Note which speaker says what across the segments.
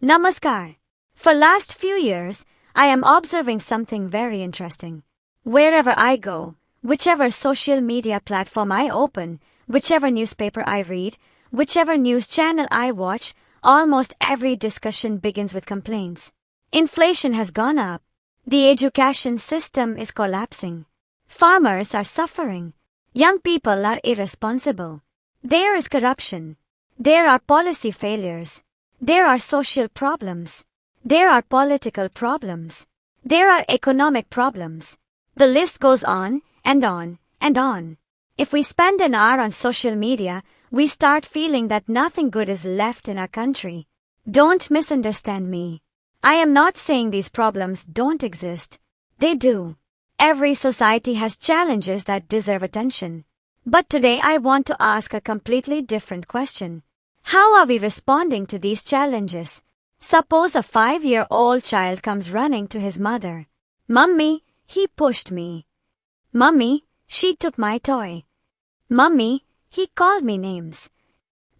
Speaker 1: Namaskar. For last few years, I am observing something very interesting. Wherever I go, whichever social media platform I open, whichever newspaper I read, whichever news channel I watch, almost every discussion begins with complaints. Inflation has gone up. The education system is collapsing. Farmers are suffering. Young people are irresponsible. There is corruption. There are policy failures. There are social problems. There are political problems. There are economic problems. The list goes on and on and on. If we spend an hour on social media, we start feeling that nothing good is left in our country. Don't misunderstand me. I am not saying these problems don't exist. They do. Every society has challenges that deserve attention. But today I want to ask a completely different question. How are we responding to these challenges? Suppose a 5-year-old child comes running to his mother. Mummy, he pushed me. Mummy, she took my toy. Mummy, he called me names.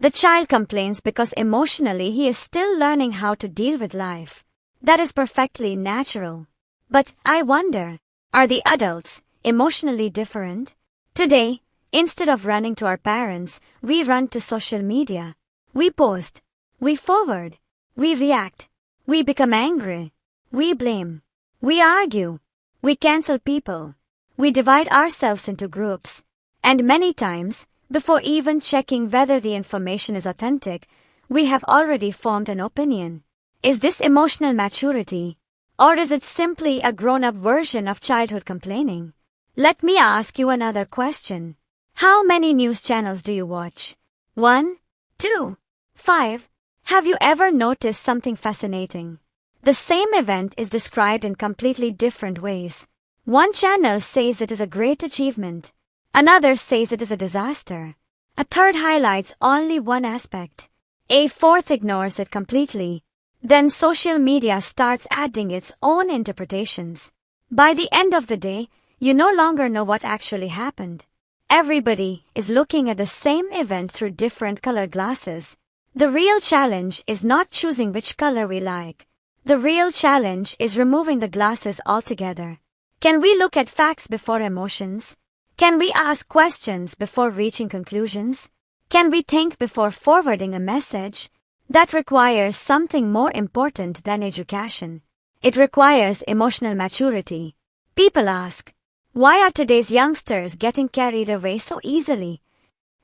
Speaker 1: The child complains because emotionally he is still learning how to deal with life. That is perfectly natural. But I wonder, are the adults emotionally different? Today, instead of running to our parents, we run to social media. We post. We forward. We react. We become angry. We blame. We argue. We cancel people. We divide ourselves into groups. And many times, before even checking whether the information is authentic, we have already formed an opinion. Is this emotional maturity? Or is it simply a grown-up version of childhood complaining? Let me ask you another question. How many news channels do you watch? 1, 2, 5. Have you ever noticed something fascinating? The same event is described in completely different ways. One channel says it is a great achievement. Another says it is a disaster. A third highlights only one aspect. A fourth ignores it completely. Then social media starts adding its own interpretations. By the end of the day, you no longer know what actually happened. Everybody is looking at the same event through different colored glasses. The real challenge is not choosing which color we like. The real challenge is removing the glasses altogether. Can we look at facts before emotions? Can we ask questions before reaching conclusions? Can we think before forwarding a message? That requires something more important than education. It requires emotional maturity. People ask, why are today's youngsters getting carried away so easily?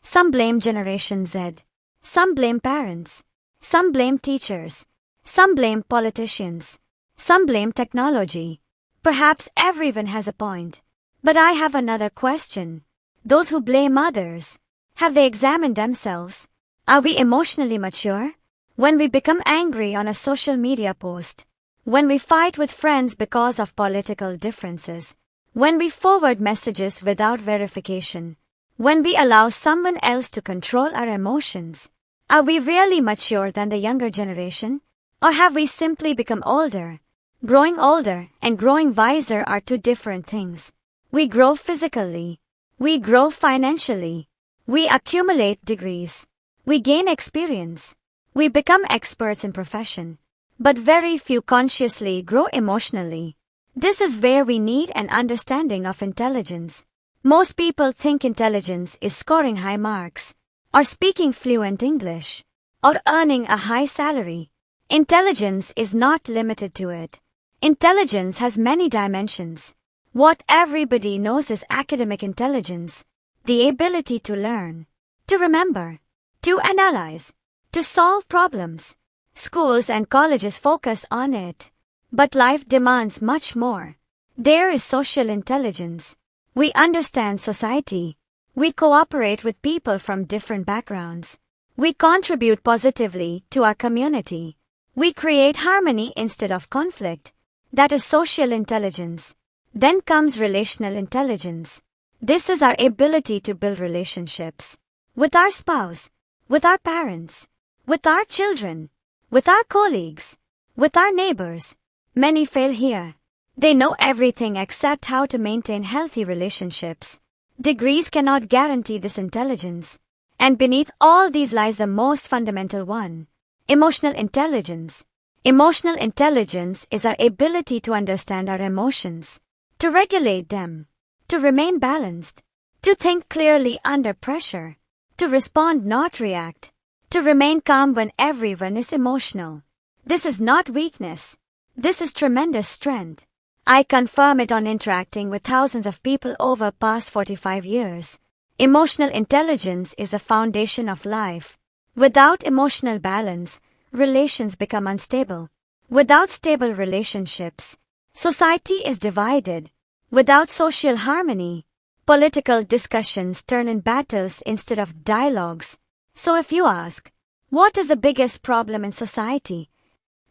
Speaker 1: Some blame Generation Z. Some blame parents. Some blame teachers. Some blame politicians. Some blame technology. Perhaps everyone has a point. But I have another question. Those who blame others, have they examined themselves? Are we emotionally mature? When we become angry on a social media post, when we fight with friends because of political differences, when we forward messages without verification, when we allow someone else to control our emotions, are we really mature than the younger generation? Or have we simply become older? Growing older and growing wiser are two different things. We grow physically. We grow financially. We accumulate degrees. We gain experience. We become experts in profession. But very few consciously grow emotionally. This is where we need an understanding of intelligence. Most people think intelligence is scoring high marks, or speaking fluent English, or earning a high salary. Intelligence is not limited to it. Intelligence has many dimensions. What everybody knows is academic intelligence, the ability to learn, to remember, to analyze, to solve problems. Schools and colleges focus on it. But life demands much more. There is social intelligence. We understand society. We cooperate with people from different backgrounds. We contribute positively to our community. We create harmony instead of conflict. That is social intelligence. Then comes relational intelligence. This is our ability to build relationships with our spouse, with our parents, with our children, with our colleagues, with our neighbors. Many fail here. They know everything except how to maintain healthy relationships. Degrees cannot guarantee this intelligence. And beneath all these lies the most fundamental one, emotional intelligence. Emotional intelligence is our ability to understand our emotions, to regulate them, to remain balanced, to think clearly under pressure, to respond, not react, to remain calm when everyone is emotional. This is not weakness. This is tremendous strength. I confirm it on interacting with thousands of people over past 45 years. Emotional intelligence is the foundation of life. Without emotional balance, relations become unstable. Without stable relationships, society is divided. Without social harmony, political discussions turn in battles instead of dialogues. So if you ask, what is the biggest problem in society?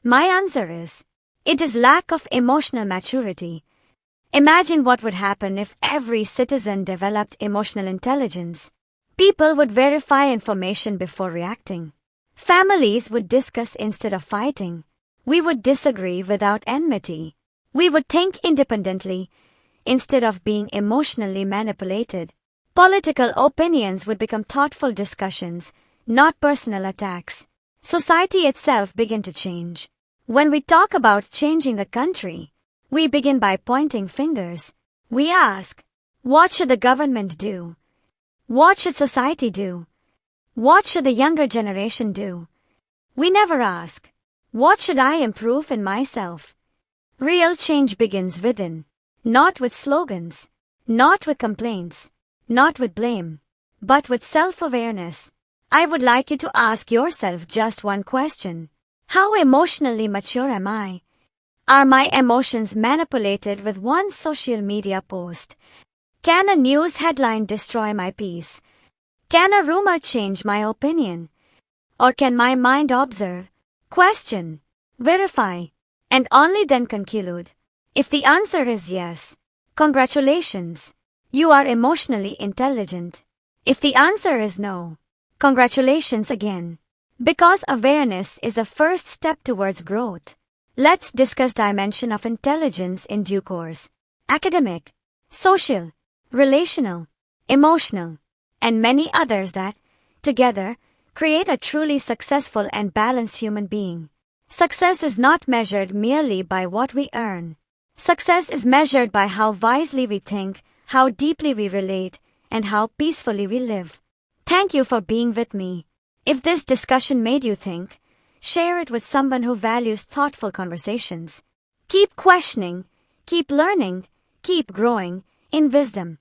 Speaker 1: My answer is, it is lack of emotional maturity. Imagine what would happen if every citizen developed emotional intelligence. People would verify information before reacting. Families would discuss instead of fighting. We would disagree without enmity. We would think independently instead of being emotionally manipulated. Political opinions would become thoughtful discussions, not personal attacks. Society itself begin to change. When we talk about changing the country, we begin by pointing fingers. We ask, what should the government do? What should society do? What should the younger generation do? We never ask, what should I improve in myself? Real change begins within, not with slogans, not with complaints, not with blame, but with self-awareness. I would like you to ask yourself just one question. How emotionally mature am I? Are my emotions manipulated with one social media post? Can a news headline destroy my peace? Can a rumor change my opinion? Or can my mind observe, question, verify, and only then conclude? If the answer is yes, congratulations, you are emotionally intelligent. If the answer is no, congratulations again. Because awareness is the first step towards growth. Let's discuss dimension of intelligence in due course. Academic, social, relational, emotional, and many others that, together, create a truly successful and balanced human being. Success is not measured merely by what we earn. Success is measured by how wisely we think, how deeply we relate, and how peacefully we live. Thank you for being with me. If this discussion made you think, share it with someone who values thoughtful conversations. Keep questioning, keep learning, keep growing in wisdom.